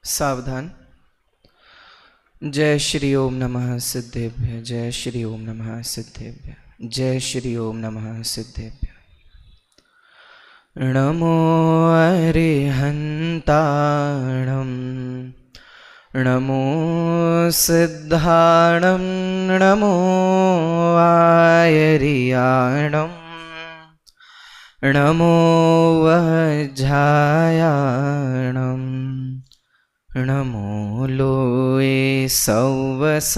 सावधान। जय श्री ओम नमः सिद्धेभ्य, जय श्री ओम नमः सिद्धेभ्य, जय श्री ओम नमः सिद्धेभ्य। नमो अरिहन्ताणं, नमो सिद्धाणं, नमो आयर्याणं, नमो वज्रायाणं, नमो लोये सौवसाहुणम्।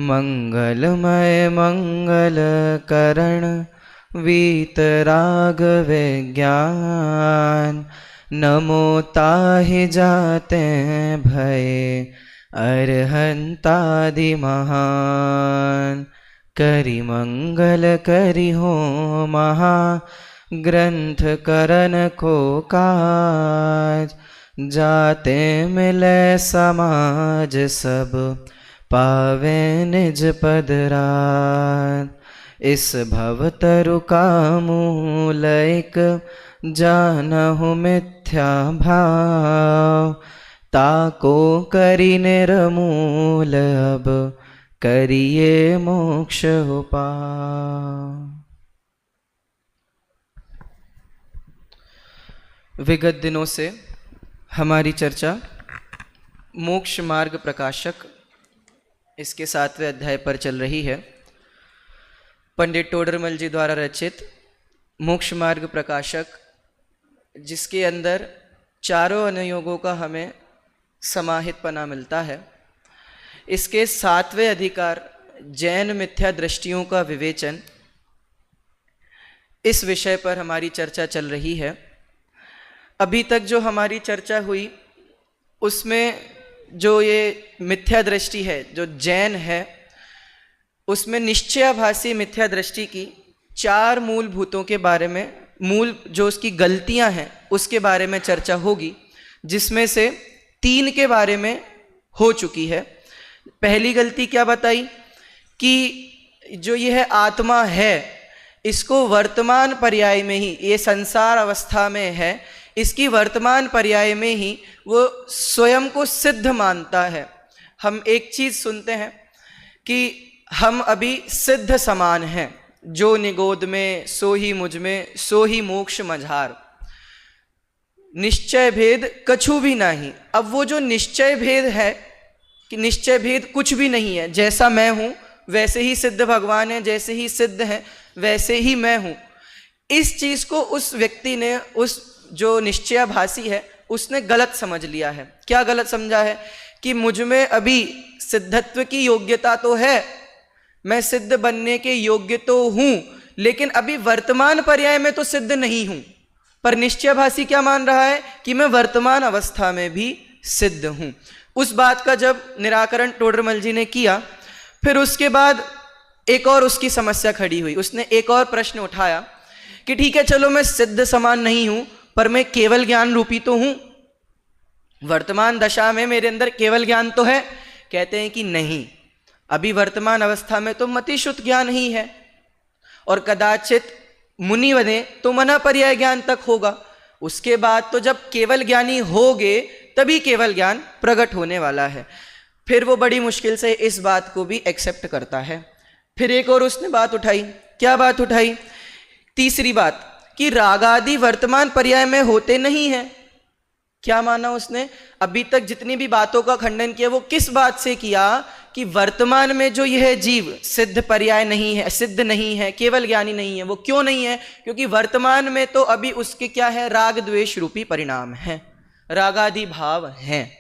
मंगलमय मंगलकरण वीतरागविज्ञान, नमो ताहि जाते भय अरहंतादि महान। करि मंगल करि हो महा ग्रंथ करन को काज, जाते मिले समाज सब पावे निज पद राज। इस भवतरु का मूल एक जानहु मिथ्या भाव, ताको करि निर्मूल अब करिए मोक्ष उपाय। विगत दिनों से हमारी चर्चा मोक्ष मार्ग प्रकाशक इसके 7वें अध्याय पर चल रही है। पंडित टोडरमल जी द्वारा रचित मोक्ष मार्ग प्रकाशक, जिसके अंदर चारों अनुयोगों का हमें समाहितपना मिलता है। इसके 7वें अधिकार जैन मिथ्या दृष्टियों का विवेचन, इस विषय पर हमारी चर्चा चल रही है। अभी तक जो हमारी चर्चा हुई उसमें जो ये मिथ्या दृष्टि है, जो जैन है, उसमें निश्चयाभासी मिथ्या दृष्टि की 4 मूलभूतों के बारे में, मूल जो उसकी गलतियां हैं उसके बारे में चर्चा होगी, जिसमें से 3 के बारे में हो चुकी है। पहली गलती क्या बताई कि जो यह आत्मा है इसको वर्तमान पर्याय में ही, ये संसार अवस्था में है, इसकी वर्तमान पर्याय में ही वो स्वयं को सिद्ध मानता है। हम एक चीज सुनते हैं कि हम अभी सिद्ध समान हैं, जो निगोद में सो ही मुझ में, सो ही मोक्ष मझार, निश्चय भेद कछु भी नहीं। अब वो जो निश्चय भेद है कि निश्चय भेद कुछ भी नहीं है, जैसा मैं हूं वैसे ही सिद्ध भगवान है, जैसे ही सिद्ध है वैसे ही मैं हूं, इस चीज को उस व्यक्ति ने, उस जो निश्चयाभासी है, उसने गलत समझ लिया है। क्या गलत समझा है? कि मुझ में अभी सिद्धत्व की योग्यता तो है, मैं सिद्ध बनने के योग्य तो हूं, लेकिन अभी वर्तमान पर्याय में तो सिद्ध नहीं हूं। पर निश्चयाभासी क्या मान रहा है? कि मैं वर्तमान अवस्था में भी सिद्ध हूं। उस बात का जब निराकरण टोडरमल जी ने किया, फिर उसके बाद एक और उसकी समस्या खड़ी हुई। उसने एक और प्रश्न उठाया कि ठीक है, चलो मैं सिद्ध समान नहीं हूं, पर मैं केवल ज्ञान रूपी तो हूं, वर्तमान दशा में मेरे अंदर केवल ज्ञान तो है। कहते हैं कि नहीं, अभी वर्तमान अवस्था में तो मतिशुद्ध ज्ञान ही है, और कदाचित मुनि बने तो मना पर्याय ज्ञान तक होगा। उसके बाद तो जब केवल ज्ञानी होगे तभी केवल ज्ञान प्रकट होने वाला है। फिर वो बड़ी मुश्किल से इस बात को भी एक्सेप्ट करता है। फिर एक और उसने बात उठाई। क्या बात उठाई? तीसरी बात, कि रागादि वर्तमान पर्याय में होते नहीं है। क्या माना उसने? अभी तक जितनी भी बातों का खंडन किया वो किस बात से किया? कि वर्तमान में जो यह जीव सिद्ध पर्याय नहीं है, सिद्ध नहीं है, केवल ज्ञानी नहीं है। वो क्यों नहीं है? क्योंकि वर्तमान में तो अभी उसके क्या है? राग द्वेष रूपी परिणाम है, रागादि भाव हैं।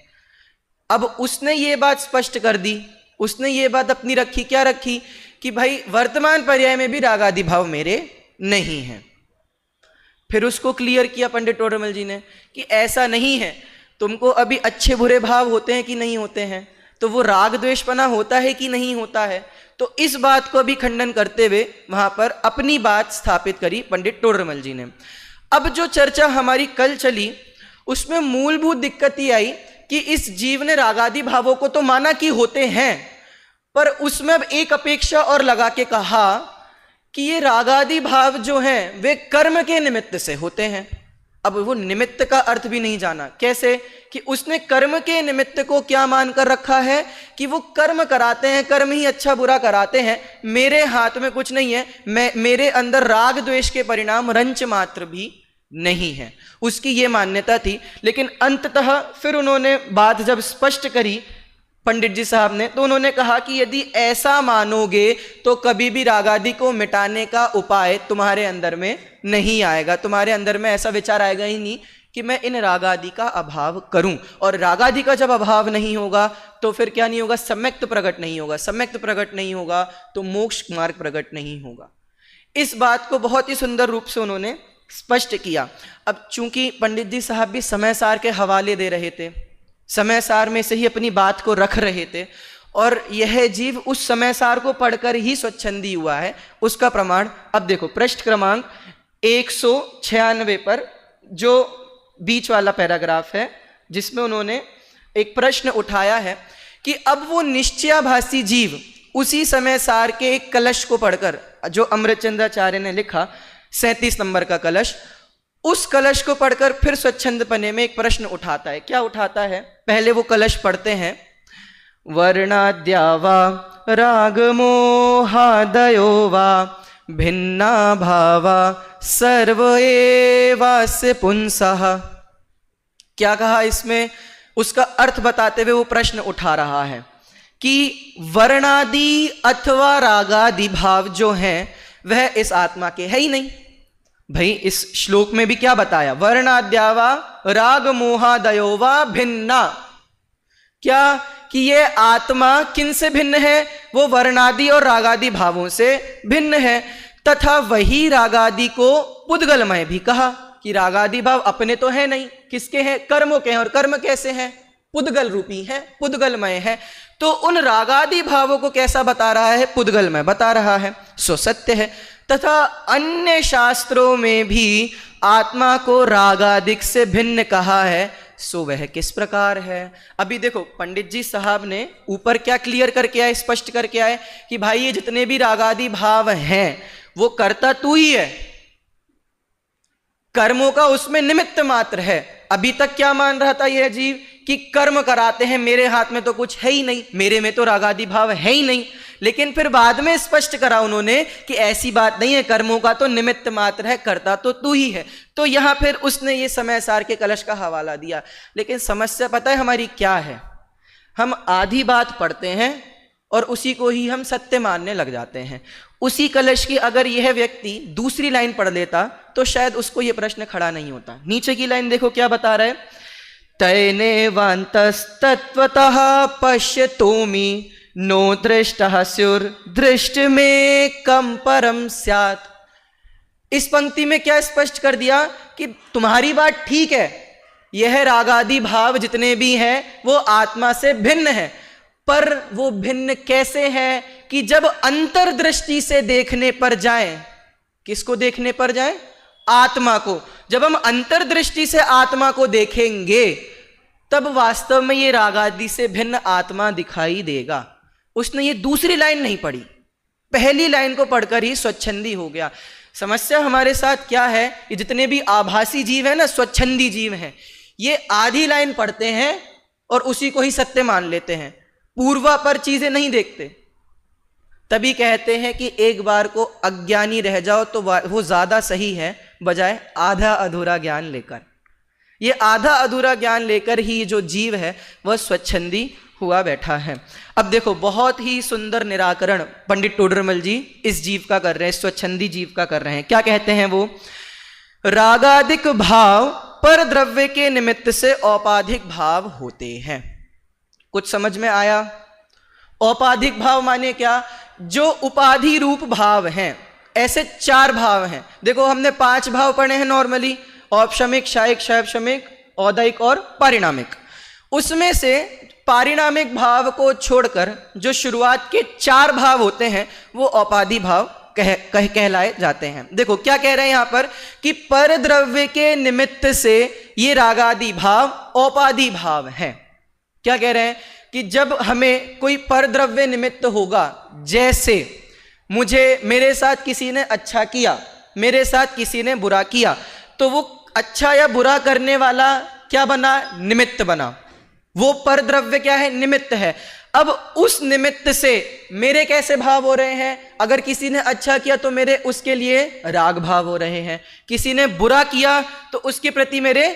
अब उसने ये बात स्पष्ट कर दी, उसने ये बात अपनी रखी। क्या रखी? कि भाई वर्तमान पर्याय में भी रागादि भाव मेरे नहीं है। फिर उसको क्लियर किया पंडित टोडरमल जी ने कि ऐसा नहीं है, तुमको अभी अच्छे बुरे भाव होते हैं कि नहीं होते हैं, तो वो राग द्वेषपना होता है कि नहीं होता है। तो इस बात को भी खंडन करते हुए वहां पर अपनी बात स्थापित करी पंडित टोडरमल जी ने। अब जो चर्चा हमारी कल चली उसमें मूलभूत दिक्कत ये आई कि इस जीव ने रागादि भावों को तो माना कि होते हैं, पर उसमें अब एक अपेक्षा और लगा के कहा कि ये रागादि भाव जो हैं वे कर्म के निमित्त से होते हैं। अब वो निमित्त का अर्थ भी नहीं जाना, कैसे कि उसने कर्म के निमित्त को क्या मानकर रखा है कि वो कर्म कराते हैं, कर्म ही अच्छा बुरा कराते हैं, मेरे हाथ में कुछ नहीं है, मेरे अंदर राग द्वेष के परिणाम रंच मात्र भी नहीं है, उसकी ये मान्यता थी। लेकिन अंततः फिर उन्होंने बात जब स्पष्ट करी पंडित जी साहब ने, तो उन्होंने कहा कि यदि ऐसा मानोगे तो कभी भी रागादि को मिटाने का उपाय तुम्हारे अंदर में नहीं आएगा, तुम्हारे अंदर में ऐसा विचार आएगा ही नहीं कि मैं इन रागादि का अभाव करूं। और रागादि का जब अभाव नहीं होगा तो फिर क्या नहीं होगा, सम्यक्त प्रकट नहीं होगा, सम्यक्त प्रकट नहीं होगा तो मोक्ष मार्ग प्रकट नहीं होगा। इस बात को बहुत ही सुंदर रूप से उन्होंने स्पष्ट किया। अब चूंकि पंडित जी साहब भी समय सार के हवाले दे रहे थे, समय सार में से ही अपनी बात को रख रहे थे, और यह जीव उस समय सार को पढ़कर ही स्वच्छंदी हुआ है, उसका प्रमाण अब देखो पृष्ठ क्रमांक 196 पर जो बीच वाला पैराग्राफ है, जिसमें उन्होंने एक प्रश्न उठाया है कि अब वो निश्चयाभासी जीव उसी समय सार के एक कलश को पढ़कर, जो अमृतचंद्राचार्य ने लिखा 37 नंबर का कलश, उस कलश को पढ़कर फिर स्वच्छंदपने में एक प्रश्न उठाता है। क्या उठाता है, पहले वो कलश पढ़ते हैं, वर्णाद्या वा राग मोहादयो वा भिन्ना भावा सर्व एवास्य पुंसः। क्या कहा इसमें, उसका अर्थ बताते हुए वो प्रश्न उठा रहा है कि वर्णादि अथवा रागादि भाव जो हैं वह इस आत्मा के है ही नहीं। भाई इस श्लोक में भी क्या बताया, वर्णाद्या वा राग मोहादयो वा भिन्ना, क्या कि ये आत्मा किन से भिन्न है, वो वर्णादि और रागादि भावों से भिन्न है। तथा वही रागादि को पुद्गलमय भी कहा कि रागादि भाव अपने तो है नहीं, किसके हैं, कर्मों के हैं, और कर्म कैसे हैं, पुद्गल रूपी है, पुद्गलमय है। तो उन रागादि भावों को कैसा बता रहा है, पुद्गलमय बता रहा है, सो सत्य है। तथा अन्य शास्त्रों में भी आत्मा को रागादिक से भिन्न कहा है, सो वह किस प्रकार है। अभी देखो पंडित जी साहब ने ऊपर क्या क्लियर करके आए, स्पष्ट करके आए कि भाई ये जितने भी रागादि भाव हैं वो कर्ता तू ही है, कर्मों का उसमें निमित्त मात्र है। अभी तक क्या मान रहा था यह जीव कि कर्म कराते हैं, मेरे हाथ में तो कुछ है ही नहीं, मेरे में तो रागादि भाव है ही नहीं। लेकिन फिर बाद में स्पष्ट करा उन्होंने कि ऐसी बात नहीं है, कर्मों का तो निमित्त मात्र है, करता तो तू ही है। तो यहां फिर उसने ये समय सार के कलश का हवाला दिया। लेकिन समस्या पता है हमारी क्या है, हम आधी बात पढ़ते हैं और उसी को ही हम सत्य मानने लग जाते हैं। उसी कलश की अगर यह व्यक्ति दूसरी लाइन पढ़ लेता तो शायद उसको यह प्रश्न खड़ा नहीं होता। नीचे की लाइन देखो क्या बता रहा है, तैने वान्तस्तत्वतः पश्यतोमि नो दृष्टः स्युर्दृष्ट में कम परम स्यात्। इस पंक्ति में क्या स्पष्ट कर दिया कि तुम्हारी बात ठीक है, यह रागादि भाव जितने भी हैं वो आत्मा से भिन्न है, पर वो भिन्न कैसे है कि जब अंतर्दृष्टि से देखने पर जाएं, किसको देखने पर जाएं, आत्मा को। जब हम अंतर्दृष्टि से आत्मा को देखेंगे तब वास्तव में ये रागादि से भिन्न आत्मा दिखाई देगा। उसने ये दूसरी लाइन नहीं पढ़ी, पहली लाइन को पढ़कर ही स्वच्छंदी हो गया। समस्या हमारे साथ क्या है, ये जितने भी आभासी जीव है ना, स्वच्छंदी जीव हैं, ये आधी लाइन पढ़ते हैं और उसी को ही सत्य मान लेते हैं, पूर्वा पर चीजें नहीं देखते। तभी कहते हैं कि एक बार को अज्ञानी रह जाओ तो वो ज्यादा सही है बजाय आधा अधूरा ज्ञान लेकर। ये आधा अधूरा ज्ञान लेकर ही जो जीव है वह स्वच्छंदी हुआ बैठा है। अब देखो बहुत ही सुंदर निराकरण पंडित टोडरमल जी इस जीव का कर रहे हैं, स्वच्छंदी जीव का कर रहे हैं। क्या कहते हैं वो, रागादिक भाव पर द्रव्य के निमित्त से औपाधिक भाव होते हैं। कुछ समझ में आया? औपाधिक भाव माने क्या, जो उपाधि रूप भाव हैं। ऐसे 4 भाव हैं, देखो हमने 5 भाव पढ़े हैं नॉर्मली, औपशमिक, शायिक, शैवशमिक, औदैक और पारिणामिक। उसमें से पारिणामिक भाव को छोड़कर जो शुरुआत के 4 भाव होते हैं वो औपाधि भाव कहलाए जाते हैं। देखो क्या कह रहे हैं यहां पर कि पर द्रव्य के निमित्त से ये रागादि भाव औपाधि भाव हैं। क्या कह रहे हैं कि जब हमें कोई परद्रव्य निमित्त होगा, जैसे मुझे, मेरे साथ किसी ने अच्छा किया, मेरे साथ किसी ने बुरा किया, तो वो अच्छा या बुरा करने वाला क्या बना? निमित्त बना। वो पर द्रव्य क्या है? निमित्त है। अब उस निमित्त से मेरे कैसे भाव हो रहे हैं? अगर किसी ने अच्छा किया तो मेरे उसके लिए राग भाव हो रहे हैं, किसी ने बुरा किया तो उसके प्रति मेरे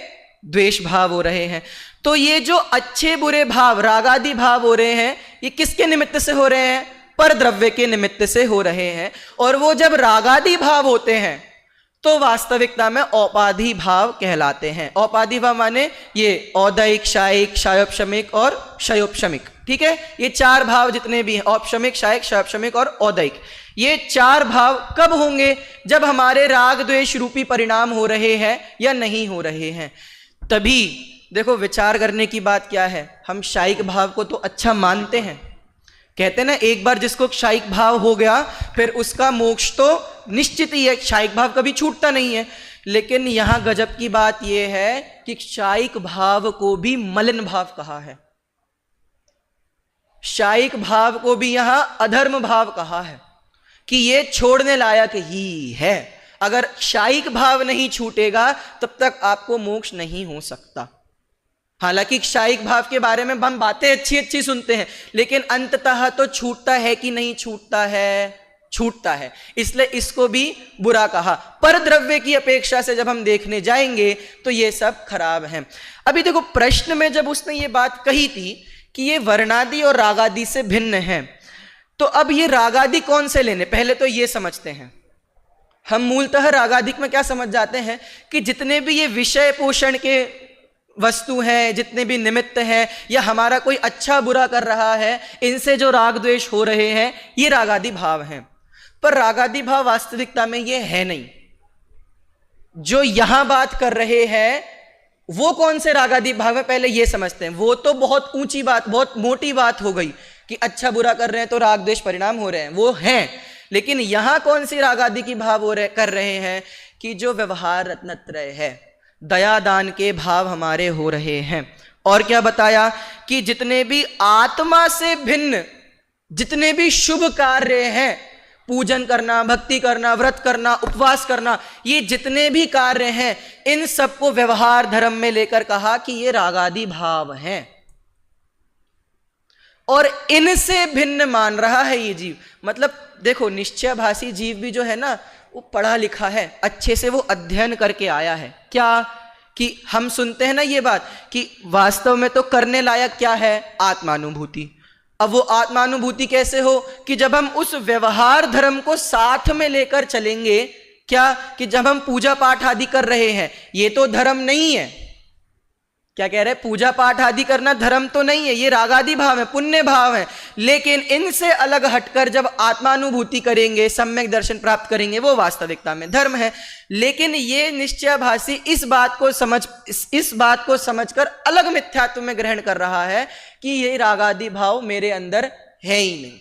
द्वेष भाव हो रहे हैं। तो ये जो अच्छे बुरे भाव, रागादि भाव हो रहे हैं, ये किसके निमित्त से हो रहे हैं? पर द्रव्य के निमित्त से हो रहे हैं। और वो जब रागादि भाव होते हैं तो वास्तविकता में औपाधि भाव कहलाते हैं। औपाधि भाव माने ये औदैक, शायिक, शायोपशमिक और क्षयोपशमिक। ठीक है, ये चार भाव जितने भी हैं, औपशमिक, शायिक, क्षयोपशमिक और औदैक, ये चार भाव कब होंगे? जब हमारे राग द्वेष रूपी परिणाम हो रहे हैं या नहीं हो रहे हैं, तभी। देखो, विचार करने की बात क्या है, हम शायिक भाव को तो अच्छा मानते हैं, कहते हैं ना, एक बार जिसको क्षायिक भाव हो गया फिर उसका मोक्ष तो निश्चित ही है, क्षायिक भाव कभी छूटता नहीं है। लेकिन यहां गजब की बात यह है कि क्षायिक भाव को भी मलिन भाव कहा है, क्षायिक भाव को भी यहां अधर्म भाव कहा है कि ये छोड़ने लायक ही है। अगर क्षायिक भाव नहीं छूटेगा तब तक आपको मोक्ष नहीं हो सकता। हालांकि क्षायिक भाव के बारे में हम बातें अच्छी अच्छी सुनते हैं, लेकिन अंततः तो छूटता है कि नहीं छूटता है? छूटता है, इसलिए इसको भी बुरा कहा। पर द्रव्य की अपेक्षा से जब हम देखने जाएंगे तो ये सब खराब है। अभी देखो, प्रश्न में जब उसने ये बात कही थी कि ये वर्णादि और रागादि से भिन्न है, तो अब ये रागादि कौन से लेने, पहले तो ये समझते हैं। हम मूलतः रागादिक में क्या समझ जाते हैं कि जितने भी ये विषय पोषण के वस्तु है, जितने भी निमित्त है, या हमारा कोई अच्छा बुरा कर रहा है, इनसे जो राग द्वेष हो रहे हैं, ये रागादि भाव हैं। पर रागादि भाव वास्तविकता में ये है नहीं। जो यहां बात कर रहे हैं वो कौन से रागादि भाव है, पहले ये समझते हैं। वो तो बहुत ऊंची बात, बहुत मोटी बात हो गई कि अच्छा बुरा कर रहे हैं तो राग द्वेष परिणाम हो रहे हैं, वो हैं। लेकिन यहां कौन सी रागादि की भाव हो रहे कर रहे हैं कि जो व्यवहार रत्नत्रय है, दया दान के भाव हमारे हो रहे हैं। और क्या बताया कि जितने भी आत्मा से भिन्न जितने भी शुभ कार्य हैं, पूजन करना, भक्ति करना, व्रत करना, उपवास करना, ये जितने भी कार्य हैं, इन सबको व्यवहार धर्म में लेकर कहा कि ये रागादि भाव हैं। और इनसे भिन्न मान रहा है ये जीव। मतलब देखो, निश्चयभाषी जीव भी जो है ना, वो पढ़ा लिखा है, अच्छे से वो अध्ययन करके आया है। क्या कि हम सुनते हैं ना ये बात कि वास्तव में तो करने लायक क्या है? आत्मानुभूति। अब वो आत्मानुभूति कैसे हो? कि जब हम उस व्यवहार धर्म को साथ में लेकर चलेंगे। क्या कि जब हम पूजा पाठ आदि कर रहे हैं, ये तो धर्म नहीं है। क्या कह रहे हैं? पूजा पाठ आदि करना धर्म तो नहीं है, ये रागादि भाव है, पुण्य भाव है। लेकिन इनसे अलग हटकर जब आत्मानुभूति करेंगे, सम्यक दर्शन प्राप्त करेंगे, वो वास्तविकता में धर्म है। लेकिन ये निश्चयभाषी इस बात को समझकर अलग मिथ्यात्व में ग्रहण कर रहा है कि ये रागादि भाव मेरे अंदर है ही नहीं।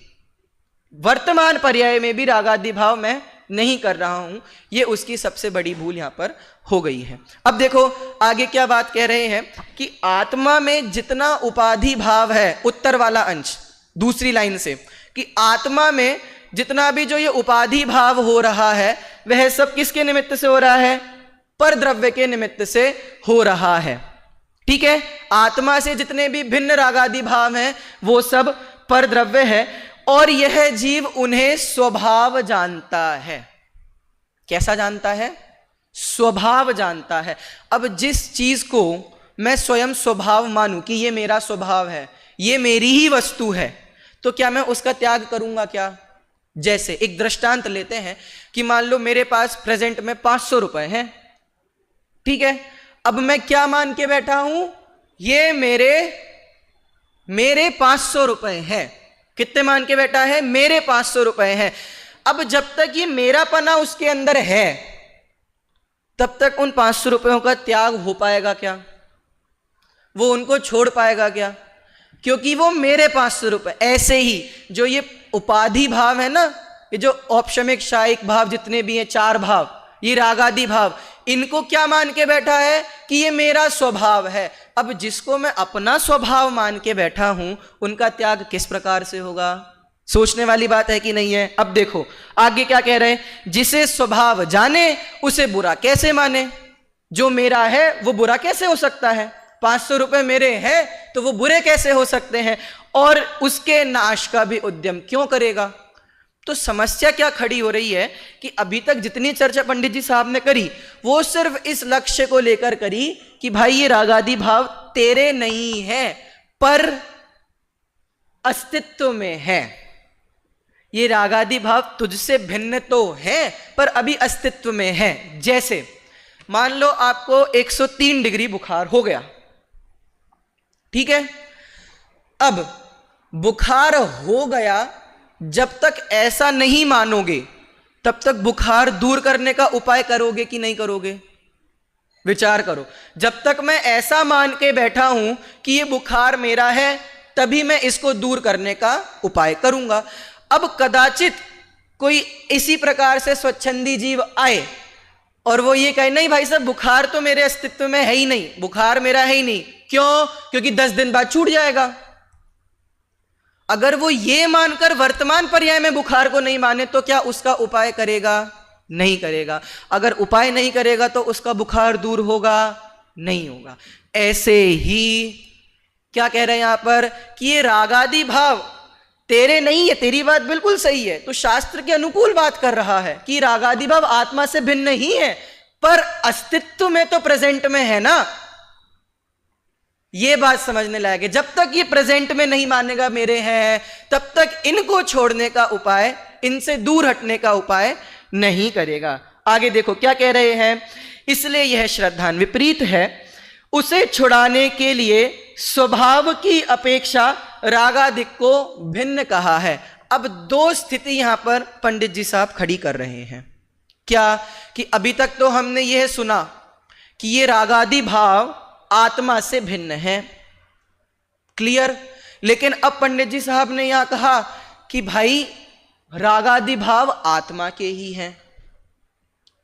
वर्तमान पर्याय में भी रागादि भाव मैं नहीं कर रहा हूं, ये उसकी सबसे बड़ी भूल यहां पर हो गई है। अब देखो आगे क्या बात कह रहे हैं कि आत्मा में जितना उपाधि भाव है, उत्तर वाला अंश दूसरी लाइन से, कि आत्मा में जितना भी जो ये उपाधि भाव हो रहा है, वह सब किसके निमित्त से हो रहा है? पर द्रव्य के निमित्त से हो रहा है। ठीक है, आत्मा से जितने भी भिन्न रागादि भाव हैं वो सब पर द्रव्य है। और यह जीव उन्हें स्वभाव जानता है। कैसा जानता है? स्वभाव जानता है। अब जिस चीज को मैं स्वयं स्वभाव मानूं कि ये मेरा स्वभाव है, ये मेरी ही वस्तु है, तो क्या मैं उसका त्याग करूंगा क्या? जैसे एक दृष्टांत लेते हैं कि मान लो मेरे पास प्रेजेंट में 500 रुपए हैं। ठीक है, अब मैं क्या मान के बैठा हूं? ये मेरे 500 रुपए हैं। कितने मान के बैठा है? मेरे 500 रुपए हैं। अब जब तक ये मेरा पना उसके अंदर है, तब तक उन 500 रुपयों का त्याग हो पाएगा क्या? वो उनको छोड़ पाएगा क्या? क्योंकि वो मेरे 500 रुपए। ऐसे ही जो ये उपाधि भाव है ना, ये जो औपशमिक शायिक भाव जितने भी हैं, चार भाव, ये रागादि भाव, इनको क्या मान के बैठा है कि ये मेरा स्वभाव है। अब जिसको मैं अपना स्वभाव मान के बैठा हूं, उनका त्याग किस प्रकार से होगा? सोचने वाली बात है कि नहीं है। अब देखो आगे क्या कह रहे हैं, जिसे स्वभाव जाने उसे बुरा कैसे माने। जो मेरा है वो बुरा कैसे हो सकता है, 500 रुपए मेरे हैं तो वो बुरे कैसे हो सकते हैं, और उसके नाश का भी उद्यम क्यों करेगा। तो समस्या क्या खड़ी हो रही है कि अभी तक जितनी चर्चा पंडित जी साहब ने करी वो सिर्फ इस लक्ष्य को लेकर करी कि भाई ये रागादि भाव तेरे नहीं है पर अस्तित्व में है, ये रागादि भाव तुझसे भिन्न तो है पर अभी अस्तित्व में है। जैसे मान लो आपको 103 डिग्री बुखार हो गया, ठीक है। अब बुखार हो गया, जब तक ऐसा नहीं मानोगे तब तक बुखार दूर करने का उपाय करोगे कि नहीं करोगे, विचार करो। जब तक मैं ऐसा मान के बैठा हूं कि ये बुखार मेरा है तभी मैं इसको दूर करने का उपाय करूंगा। अब कदाचित कोई इसी प्रकार से स्वच्छंदी जीव आए और वो ये कहे नहीं भाई साहब बुखार तो मेरे अस्तित्व में है ही नहीं, बुखार मेरा है ही नहीं। क्यों? क्योंकि 10 दिन बाद छूट जाएगा। अगर वो ये मानकर वर्तमान पर्याय में बुखार को नहीं माने तो क्या उसका उपाय करेगा? नहीं करेगा। अगर उपाय नहीं करेगा तो उसका बुखार दूर होगा? नहीं होगा। ऐसे ही क्या कह रहे हैं यहां पर कि ये रागादि भाव तेरे नहीं है, तेरी बात बिल्कुल सही है, तो शास्त्र के अनुकूल बात कर रहा है कि रागादि भाव आत्मा से भिन्न ही है पर अस्तित्व में तो प्रेजेंट में है ना। ये बात समझने लायक है। जब तक ये प्रेजेंट में नहीं मानेगा मेरे हैं तब तक इनको छोड़ने का उपाय, इनसे दूर हटने का उपाय नहीं करेगा। आगे देखो क्या कह रहे हैं, इसलिए यह श्रद्धान विपरीत है, उसे छुड़ाने के लिए स्वभाव की अपेक्षा रागादिक को भिन्न कहा है। अब दो स्थिति यहां पर पंडित जी साहब खड़ी कर रहे हैं। क्या कि अभी तक तो हमने यह सुना कि ये रागादि भाव आत्मा से भिन्न है, क्लियर। लेकिन अब पंडित जी साहब ने यहां कहा कि भाई रागादि भाव आत्मा के ही हैं।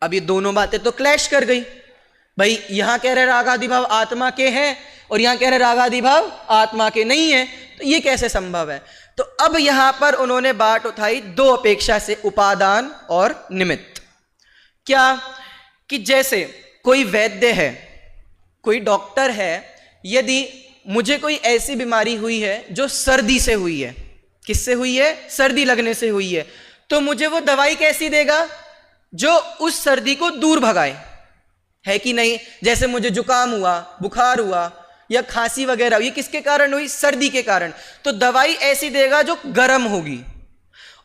अब ये दोनों बातें तो क्लैश कर गई। भाई यहां कह रहे रागादि भाव आत्मा के हैं और यहां कह रहे रागादि भाव आत्मा के नहीं है, तो ये कैसे संभव है। तो अब यहां पर उन्होंने बात उठाई दो अपेक्षा से, उपादान और निमित्त। क्या कि जैसे कोई वैद्य है, कोई डॉक्टर है, यदि मुझे कोई ऐसी बीमारी हुई है जो सर्दी से हुई है, किससे हुई है? सर्दी लगने से हुई है, तो मुझे वो दवाई कैसी देगा जो उस सर्दी को दूर भगाए, है कि नहीं। जैसे मुझे जुकाम हुआ, बुखार हुआ या खांसी वगैरह, ये किसके कारण हुई? सर्दी के कारण, तो दवाई ऐसी देगा जो गर्म होगी।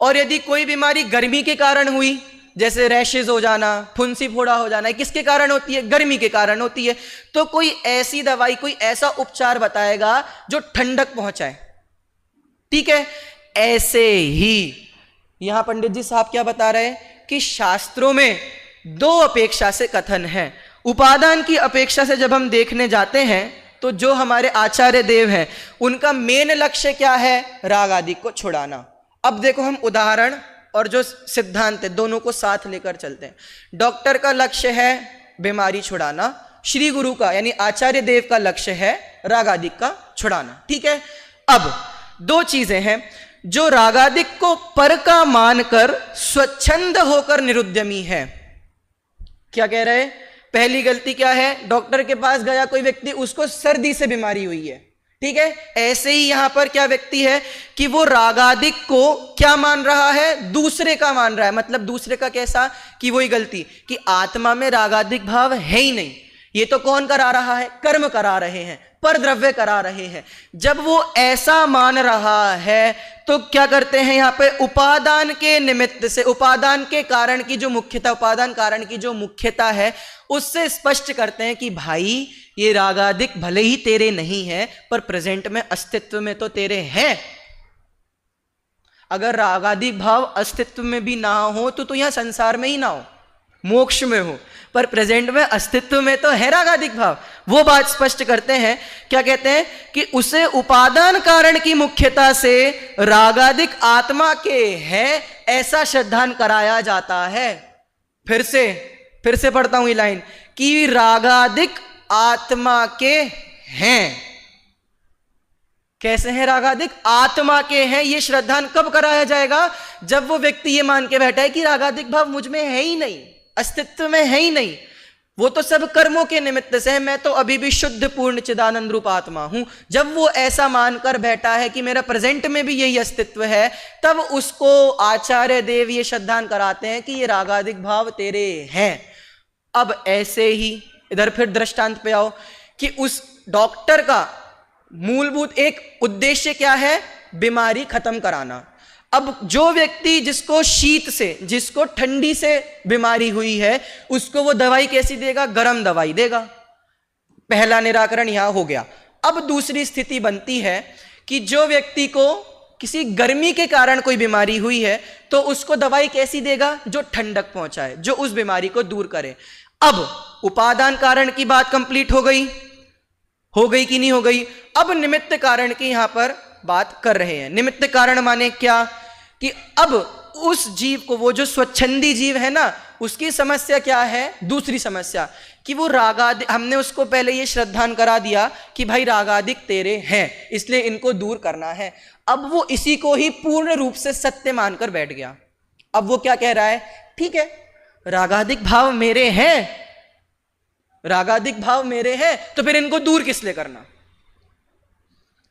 और यदि कोई बीमारी गर्मी के कारण हुई, जैसे रैशेज हो जाना, फुंसी फोड़ा हो जाना, किसके कारण होती है? गर्मी के कारण होती है, तो कोई ऐसी दवाई, कोई ऐसा उपचार बताएगा जो ठंडक पहुंचाए, ठीक है। ऐसे ही यहां पंडित जी साहब क्या बता रहे हैं कि शास्त्रों में दो अपेक्षा से कथन है। उपादान की अपेक्षा से जब हम देखने जाते हैं तो जो हमारे आचार्य देव हैं उनका मेन लक्ष्य क्या है? राग आदि को छुड़ाना। अब देखो हम उदाहरण और जो सिद्धांत है दोनों को साथ लेकर चलते हैं। डॉक्टर का लक्ष्य है बीमारी छुड़ाना, श्री गुरु का यानी आचार्य देव का लक्ष्य है रागादिक का छुड़ाना, ठीक है। अब दो चीजें हैं जो रागादिक को पर का मानकर स्वच्छंद होकर निरुद्यमी है। क्या कह रहे हैं? पहली गलती क्या है? डॉक्टर के पास गया कोई व्यक्ति, उसको सर्दी से बीमारी हुई है, ठीक है। ऐसे ही यहां पर क्या व्यक्ति है कि वो रागादिक को क्या मान रहा है? दूसरे का मान रहा है। मतलब दूसरे का कैसा? कि वही गलती कि आत्मा में रागादिक भाव है ही नहीं। ये तो कौन करा रहा है? कर्म करा रहे हैं, पर द्रव्य करा रहे हैं। जब वो ऐसा मान रहा है तो क्या करते हैं यहां पे? उपादान के निमित्त से, उपादान के कारण की जो मुख्यता, उपादान कारण की जो मुख्यता है उससे स्पष्ट करते हैं कि भाई ये रागादिक भले ही तेरे नहीं है पर प्रेजेंट में अस्तित्व में तो तेरे हैं। अगर रागादिक भाव अस्तित्व में भी ना हो तो यहां संसार में ही ना हो, मोक्ष में हो, पर प्रेजेंट में अस्तित्व में तो है रागादिक भाव। वो बात स्पष्ट करते हैं। क्या कहते हैं कि उसे उपादान कारण की मुख्यता से रागादिक आत्मा के हैं ऐसा श्रद्धान कराया जाता है। फिर से पढ़ता हूं ये लाइन कि रागादिक आत्मा के हैं। कैसे हैं रागादिक? आत्मा के हैं। ये श्रद्धान कब कराया जाएगा? जब वो व्यक्ति ये मान के बैठा है कि रागादिक भाव मुझ में है ही नहीं, अस्तित्व में है ही नहीं, वो तो सब कर्मों के निमित्त से है, मैं तो अभी भी शुद्ध पूर्ण चिदानंद रूप आत्मा हूं। जब वो ऐसा मानकर बैठा है कि मेरा प्रेजेंट में भी यही अस्तित्व है, तब उसको आचार्य देव ये श्रद्धान कराते हैं कि ये रागादिक भाव तेरे हैं। अब ऐसे ही इधर फिर दृष्टांत पे आओ कि उस डॉक्टर का मूलभूत एक उद्देश्य क्या है? बीमारी खत्म कराना। अब जो व्यक्ति जिसको शीत से, जिसको ठंडी से बीमारी हुई है, उसको वो दवाई कैसी देगा? गर्म दवाई देगा। पहला निराकरण यहां हो गया। अब दूसरी स्थिति बनती है कि जो व्यक्ति को किसी गर्मी के कारण कोई बीमारी हुई है, तो उसको दवाई कैसी देगा? जो ठंडक पहुंचाए, जो उस बीमारी को दूर करे। अब उपादान कारण की बात कंप्लीट हो गई कि नहीं हो गई? अब निमित्त कारण की यहां पर बात कर रहे हैं। निमित्त कारण माने क्या? कि अब उस जीव को, वो जो स्वच्छंदी जीव है ना, उसकी समस्या क्या है? दूसरी समस्या कि वो रागादिक, हमने उसको पहले ये श्रद्धान करा दिया कि भाई रागादिक तेरे हैं, इसलिए इनको दूर करना है। अब वो इसी को ही पूर्ण रूप से सत्य मानकर बैठ गया। अब वो क्या कह रहा है? ठीक है, रागादिक भाव मेरे हैं, रागादिक भाव मेरे हैं, तो फिर इनको दूर किस लिए करना?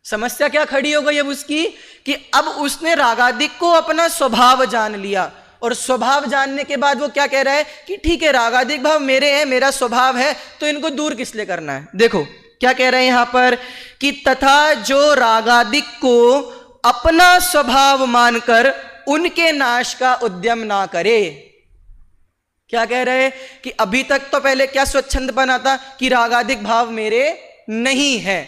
समस्या क्या खड़ी हो गई अब उसकी कि अब उसने रागादिक को अपना स्वभाव जान लिया, और स्वभाव जानने के बाद वो क्या कह रहा है कि ठीक है, रागादिक भाव मेरे हैं, मेरा स्वभाव है, तो इनको दूर किस लिए करना है? देखो क्या कह रहे हैं यहां पर कि तथा जो रागादिक को अपना स्वभाव मानकर उनके नाश का उद्यम ना करे। क्या कह रहे हैं कि अभी तक तो पहले क्या स्वच्छंदपना था कि रागादिक भाव मेरे नहीं है,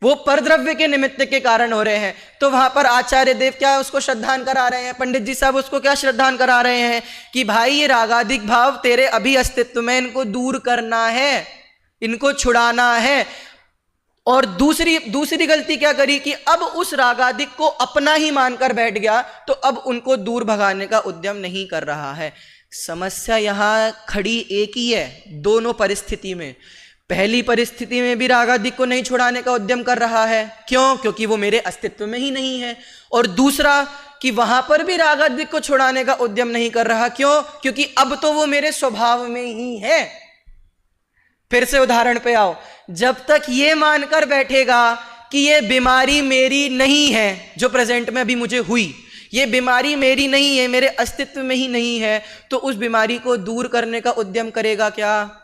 वो परद्रव्य के निमित्त के कारण हो रहे हैं। तो वहां पर आचार्य देव क्या उसको श्रद्धान करा रहे हैं? पंडित जी साहब उसको क्या श्रद्धान करा रहे हैं कि भाई ये रागादिक भाव तेरे अभी अस्तित्व में, इनको दूर करना है, इनको छुड़ाना है। और दूसरी गलती क्या करी कि अब उस रागादिक को अपना ही मानकर बैठ गया, तो अब उनको दूर भगाने का उद्यम नहीं कर रहा है। समस्या यहां खड़ी एक ही है दोनों परिस्थिति में। पहली परिस्थिति में भी रागादिक को नहीं छुड़ाने का उद्यम कर रहा है, क्यों? क्योंकि वो मेरे अस्तित्व में ही नहीं है। और दूसरा कि वहां पर भी रागादिक को छुड़ाने का उद्यम नहीं कर रहा, क्यों? क्योंकि अब तो वो मेरे स्वभाव में ही है। फिर से उदाहरण पे आओ, जब तक ये मानकर बैठेगा कि ये बीमारी मेरी नहीं है जो प्रेजेंट में अभी मुझे हुई, ये बीमारी मेरी नहीं है, मेरे अस्तित्व में ही नहीं है, तो उस बीमारी को दूर करने का उद्यम करेगा क्या?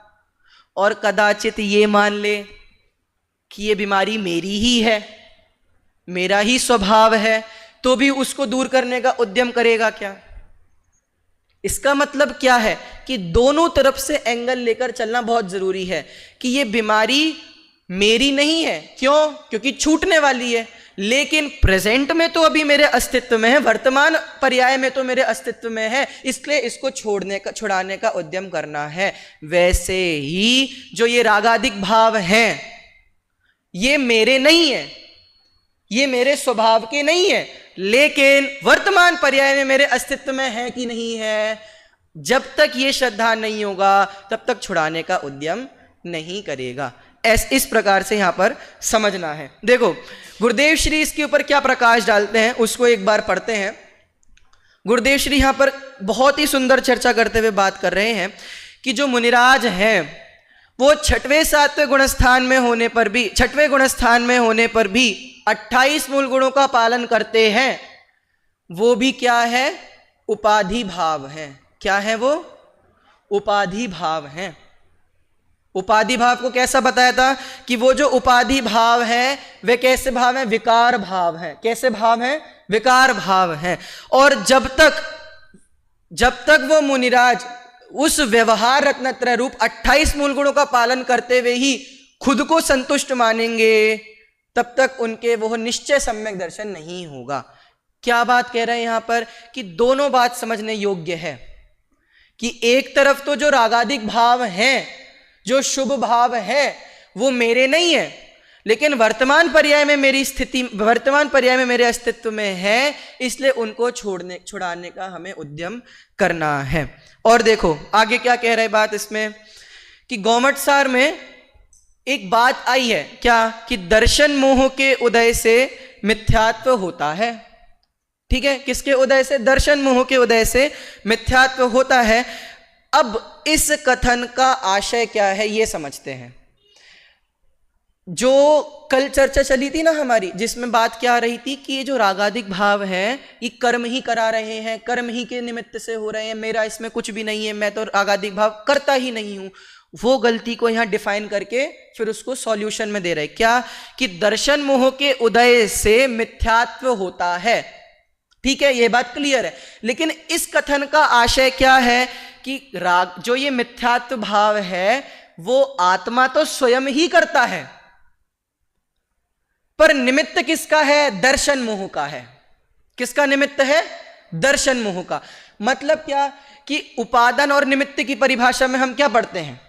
और कदाचित ये मान ले कि ये बीमारी मेरी ही है, मेरा ही स्वभाव है, तो भी उसको दूर करने का उद्यम करेगा क्या? इसका मतलब क्या है कि दोनों तरफ से एंगल लेकर चलना बहुत जरूरी है कि ये बीमारी मेरी नहीं है, क्यों? क्योंकि छूटने वाली है, लेकिन प्रेजेंट में तो अभी मेरे अस्तित्व में है, वर्तमान पर्याय में तो मेरे अस्तित्व में है, इसलिए इसको छुड़ाने का उद्यम करना है। वैसे ही जो ये रागादिक भाव हैं, ये मेरे नहीं है, ये मेरे स्वभाव के नहीं है, लेकिन वर्तमान पर्याय में मेरे अस्तित्व में है कि नहीं है? जब तक ये श्रद्धा नहीं होगा तब तक छुड़ाने का उद्यम नहीं करेगा। इस प्रकार से यहां पर समझना है। देखो गुरुदेव श्री इसके ऊपर क्या प्रकाश डालते हैं उसको एक बार पढ़ते हैं। गुरुदेव श्री यहां पर बहुत ही सुंदर चर्चा करते हुए बात कर रहे हैं कि जो मुनिराज हैं वो छठवें सातवें गुणस्थान में होने पर भी, छठवें गुणस्थान में होने पर भी 28 मूल गुणों का पालन करते हैं। वो भी क्या है? उपाधि भाव है। क्या है वो? उपाधि भाव है। उपाधि भाव को कैसा बताया था कि वो जो उपाधि भाव है वे कैसे भाव है? विकार भाव है। कैसे भाव है? विकार भाव है। और जब तक वो मुनिराज उस व्यवहार रत्नत्रय रूप 28 मूल गुणों का पालन करते हुए ही खुद को संतुष्ट मानेंगे, तब तक उनके वो निश्चय सम्यक दर्शन नहीं होगा। क्या बात कह रहे हैं यहां पर कि दोनों बात समझने योग्य है कि एक तरफ तो जो रागादिक भाव हैं, जो शुभ भाव है, वो मेरे नहीं है, लेकिन वर्तमान पर्याय में मेरी स्थिति, वर्तमान पर्याय में मेरे अस्तित्व में है, इसलिए उनको छुड़ाने का हमें उद्यम करना है। और देखो आगे क्या कह रहे बात इसमें कि गौमट सार में एक बात आई है क्या कि दर्शन मोह के उदय से मिथ्यात्व होता है। ठीक है, किसके उदय से? दर्शन मोह के उदय से मिथ्यात्व होता है। अब इस कथन का आशय क्या है ये समझते हैं। जो कल चर्चा चली थी ना हमारी, जिसमें बात क्या आ रही थी कि ये जो रागादिक भाव है ये कर्म ही करा रहे हैं, कर्म ही के निमित्त से हो रहे हैं, मेरा इसमें कुछ भी नहीं है, मैं तो रागादिक भाव करता ही नहीं हूं। वो गलती को यहां डिफाइन करके फिर उसको सॉल्यूशन में दे रहे क्या कि दर्शन मोह के उदय से मिथ्यात्व होता है। ठीक है, ये बात क्लियर है। लेकिन इस कथन का आशय क्या है कि राग जो ये मिथ्यात्व भाव है वो आत्मा तो स्वयं ही करता है, पर निमित्त किसका है? दर्शन मोह का है। किसका निमित्त है? दर्शन मोह का। मतलब क्या कि उपादान और निमित्त की परिभाषा में हम क्या पढ़ते हैं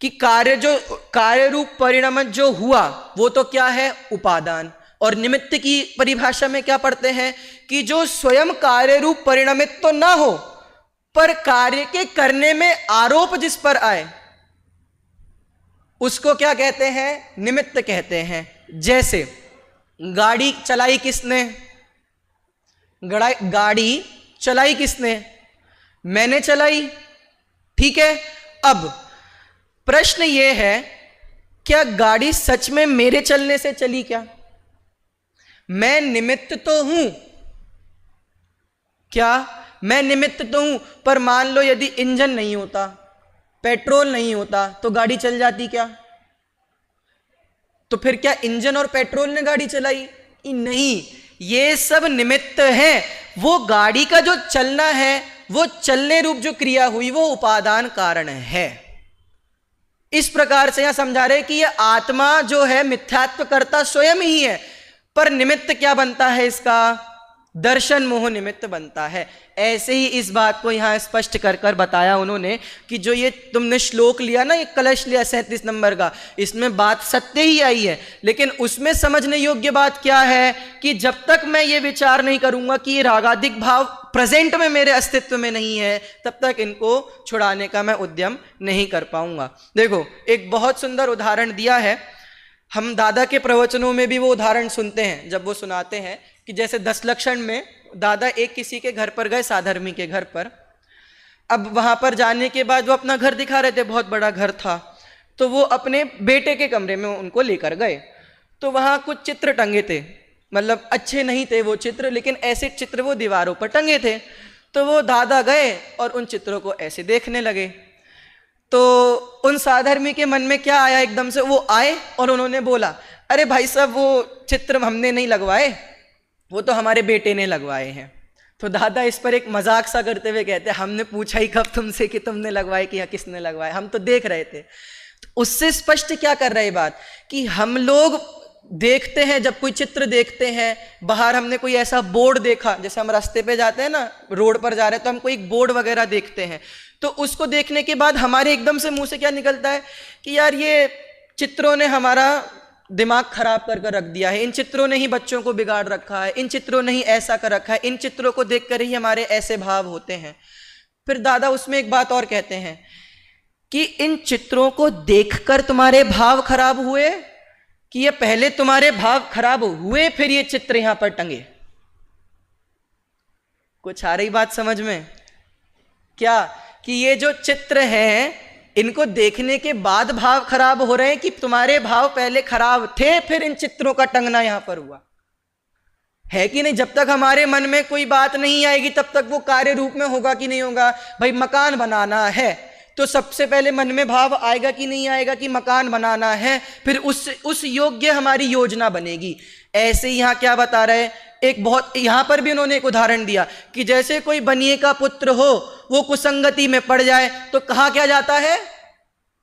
कि कार्य रूप परिणाम जो हुआ वो तो क्या है? उपादान। और निमित्त की परिभाषा में क्या पढ़ते हैं कि जो स्वयं कार्य रूप परिणामित तो ना हो पर कार्य के करने में आरोप जिस पर आए उसको क्या कहते हैं? निमित्त कहते हैं। जैसे गाड़ी चलाई किसने? गाड़ी चलाई किसने? मैंने चलाई। ठीक है, अब प्रश्न यह है क्या गाड़ी सच में मेरे चलने से चली क्या? मैं निमित्त तो हूं, क्या मैं निमित्त तो हूं, पर मान लो यदि इंजन नहीं होता, पेट्रोल नहीं होता तो गाड़ी चल जाती क्या? तो फिर क्या इंजन और पेट्रोल ने गाड़ी चलाई? नहीं, ये सब निमित्त हैं। वो गाड़ी का जो चलना है, वो चलने रूप जो क्रिया हुई वो उपादान कारण है। इस प्रकार से यहां समझा रहे कि यह आत्मा जो है मिथ्यात्व करता स्वयं ही है, पर निमित्त क्या बनता है इसका? दर्शन मोह निमित्त बनता है। ऐसे ही इस बात को यहां स्पष्ट कर कर बताया उन्होंने कि जो ये तुमने श्लोक लिया ना, ये कलश लिया 37 नंबर का, इसमें बात सत्य ही आई है, लेकिन उसमें समझने योग्य बात क्या है कि जब तक मैं ये विचार नहीं करूंगा कि ये रागादिक भाव प्रेजेंट में मेरे अस्तित्व में नहीं है, तब तक इनको छुड़ाने का मैं उद्यम नहीं कर पाऊंगा। देखो, एक बहुत सुंदर उदाहरण दिया है। हम दादा के प्रवचनों में भी वो उदाहरण सुनते हैं, जब वो सुनाते हैं कि जैसे 10 लक्षण में दादा एक किसी के घर पर गए, साधर्मी के घर पर। अब वहां पर जाने के बाद वो अपना घर दिखा रहे थे, बहुत बड़ा घर था, तो वो अपने बेटे के कमरे में उनको लेकर गए। तो वहां कुछ चित्र टंगे थे, मतलब अच्छे नहीं थे वो चित्र, लेकिन ऐसे चित्र वो दीवारों पर टंगे थे। तो वो दादा गए और उन चित्रों को ऐसे देखने लगे। तो उन साधर्मी के मन में क्या आया? एकदम से वो आए और उन्होंने बोला, अरे भाई साहब, वो चित्र हमने नहीं लगवाए, वो तो हमारे बेटे ने लगवाए हैं। तो दादा इस पर एक मजाक सा करते हुए कहते, हमने पूछा ही कब तुमसे कि तुमने लगवाए कि या किसने लगवाए, हम तो देख रहे थे। तो उससे स्पष्ट क्या कर रहे बात कि हम लोग देखते हैं, जब कोई चित्र देखते हैं, बाहर हमने कोई ऐसा बोर्ड देखा, जैसे हम रास्ते पे जाते हैं ना, रोड पर जा रहे हैं तो हम कोई बोर्ड वगैरह देखते हैं, तो उसको देखने के बाद हमारे एकदम से मुंह से क्या निकलता है कि यार ये चित्रों ने हमारा दिमाग खराब कर कर रख दिया है, इन चित्रों ने ही बच्चों को बिगाड़ रखा है, इन चित्रों ने ही ऐसा कर रखा है, इन चित्रों को देखकर ही हमारे ऐसे भाव होते हैं। फिर दादा उसमें एक बात और कहते हैं कि इन चित्रों को देखकर तुम्हारे भाव खराब हुए कि ये पहले तुम्हारे भाव खराब हुए फिर ये चित्र यहां पर टंगे? कुछ आ रही बात समझ में? क्या कि ये जो चित्र हैं इनको देखने के बाद भाव खराब हो रहे हैं कि तुम्हारे भाव पहले खराब थे फिर इन चित्रों का टंगना यहां पर हुआ है कि नहीं? जब तक हमारे मन में कोई बात नहीं आएगी तब तक वो कार्य रूप में होगा कि नहीं होगा? भाई मकान बनाना है तो सबसे पहले मन में भाव आएगा कि नहीं आएगा कि मकान बनाना है, फिर उस योग्य हमारी योजना बनेगी। ऐसे यहां क्या बता रहे, एक बहुत यहां पर भी उन्होंने एक उदाहरण दिया कि जैसे कोई बनिए का पुत्र हो, वो कुसंगति में पड़ जाए तो कहा क्या जाता है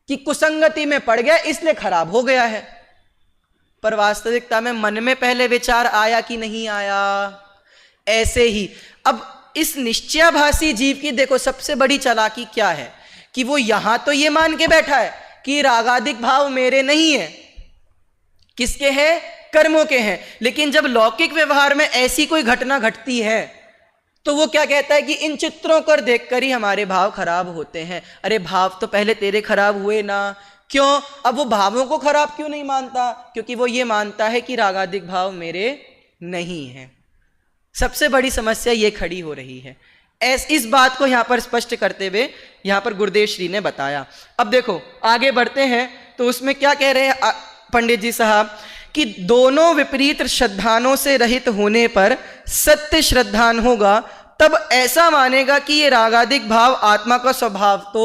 कि कुसंगति में पड़ गया इसलिए खराब हो गया है, पर वास्तविकता में मन में पहले विचार आया कि नहीं आया? ऐसे ही अब इस निश्चयाभासी जीव की देखो सबसे बड़ी चालाकी क्या है कि वो यहां तो ये मान के बैठा है कि रागादिक भाव मेरे नहीं है, किसके हैं? कर्मों के हैं। लेकिन जब लौकिक व्यवहार में ऐसी कोई घटना घटती है तो वो क्या कहता है कि इन चित्रों को देखकर ही हमारे भाव खराब होते हैं। अरे भाव तो पहले तेरे खराब हुए ना, क्यों? अब वो भावों को खराब क्यों नहीं मानता? क्योंकि वो ये मानता है कि रागादिक भाव मेरे नहीं है। सबसे बड़ी समस्या ये खड़ी हो रही है। इस बात को यहां पर स्पष्ट करते हुए यहां पर गुरुदेव श्री ने बताया। अब देखो आगे बढ़ते हैं तो उसमें क्या कह रहे हैं पंडित जी साहब कि दोनों विपरीत श्रद्धानों से रहित होने पर सत्य श्रद्धान होगा, तब ऐसा मानेगा कि ये रागादिक भाव आत्मा का स्वभाव तो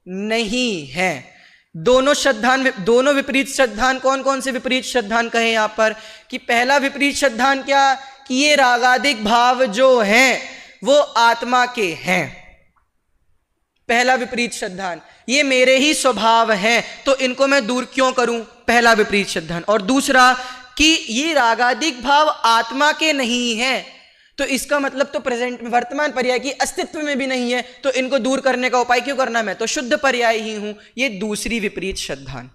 नहीं है। दोनों विपरीत श्रद्धान कौन कौन से विपरीत श्रद्धान कहे यहां पर? कि पहला विपरीत श्रद्धान क्या? कि ये रागादिक भाव जो हैं वो आत्मा के हैं। पहला विपरीत श्रद्धान, ये मेरे ही स्वभाव हैं तो इनको मैं दूर क्यों करूं? पहला विपरीत श्रद्धान। और दूसरा कि ये रागादिक भाव आत्मा के नहीं हैं तो इसका मतलब तो प्रेजेंट में वर्तमान पर्याय की अस्तित्व में भी नहीं है, तो इनको दूर करने का उपाय क्यों करना? मैं तो शुद्ध पर्याय ही हूं। ये दूसरी विपरीत श्रद्धान।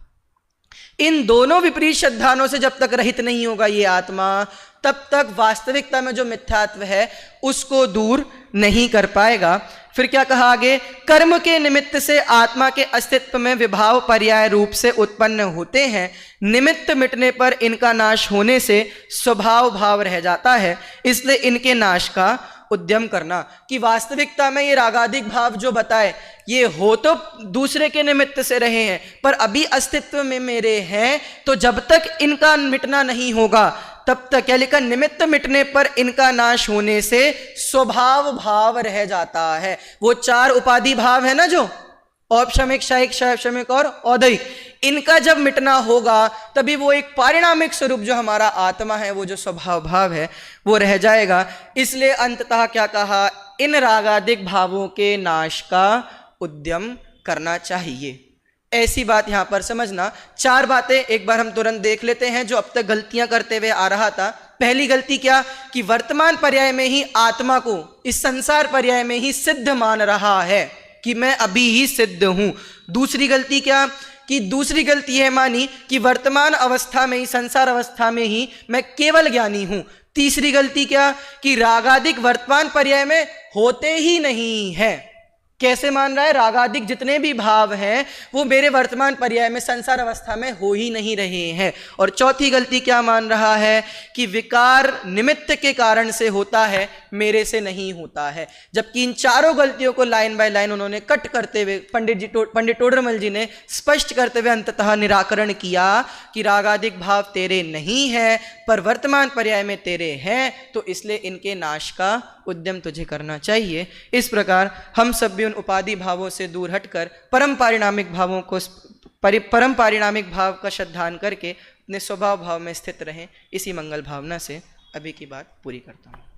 इन दोनों विपरीत श्रद्धानों से जब तक रहित नहीं होगा ये आत्मा, तब तक वास्तविकता में जो मिथ्यात्व है उसको दूर नहीं कर पाएगा। फिर क्या कहा आगे? कर्म के निमित्त से आत्मा के अस्तित्व में विभाव पर्याय रूप से उत्पन्न होते हैं। निमित्त मिटने पर इनका नाश होने से स्वभाव भाव रह जाता है, इसलिए इनके नाश का उद्यम करना। कि वास्तविकता में ये रागादिक भाव जो बताए ये हो तो दूसरे के निमित्त से रहे हैं पर अभी अस्तित्व में मेरे हैं, तो जब तक इनका मिटना नहीं होगा तब तक क्या लिखा? निमित्त मिटने पर इनका नाश होने से स्वभाव भाव रह जाता है। वो चार उपाधि भाव है ना, जो औपशमिक, क्षयिक, शैक्षमिक और औदैहिक, इनका जब मिटना होगा तभी वो एक पारिणामिक स्वरूप जो हमारा आत्मा है, वो जो स्वभाव भाव है, वो रह जाएगा। इसलिए अंततः क्या कहा? इन रागादिक भावों के नाश का उद्यम करना चाहिए। ऐसी बात यहां पर समझना। चार बातें एक बार हम तुरंत देख लेते हैं जो अब तक गलतियां करते हुए आ रहा था। पहली गलती क्या? कि वर्तमान पर्याय में ही आत्मा को इस संसार पर्याय में ही सिद्ध मान रहा है कि मैं अभी ही सिद्ध हूं। दूसरी गलती क्या? कि दूसरी गलती है मानी कि वर्तमान अवस्था में ही, संसार अवस्था में ही मैं केवल ज्ञानी हूं। तीसरी गलती क्या? कि रागादिक वर्तमान पर्याय में होते ही नहीं है। कैसे मान रहा है? रागादिक जितने भी भाव हैं वो मेरे वर्तमान पर्याय में, संसार अवस्था में हो ही नहीं रहे हैं। और चौथी गलती क्या मान रहा है? कि विकार निमित्त के कारण से होता है, मेरे से नहीं होता है। जबकि इन चारों गलतियों को लाइन बाय लाइन उन्होंने कट करते हुए पंडित टोडरमल जी ने स्पष्ट करते हुए अंततः निराकरण किया कि रागादिक भाव तेरे नहीं है पर वर्तमान पर्याय में तेरे हैं, तो इसलिए इनके नाश का उद्यम तुझे करना चाहिए। इस प्रकार हम सब भी उन उपाधि भावों से दूर हटकर परम पारिणामिक भावों को, परम पारिणामिक भाव का श्रद्धान करके अपने स्वभाव भाव में स्थित रहें। इसी मंगल भावना से अभी की बात पूरी करता हूँ।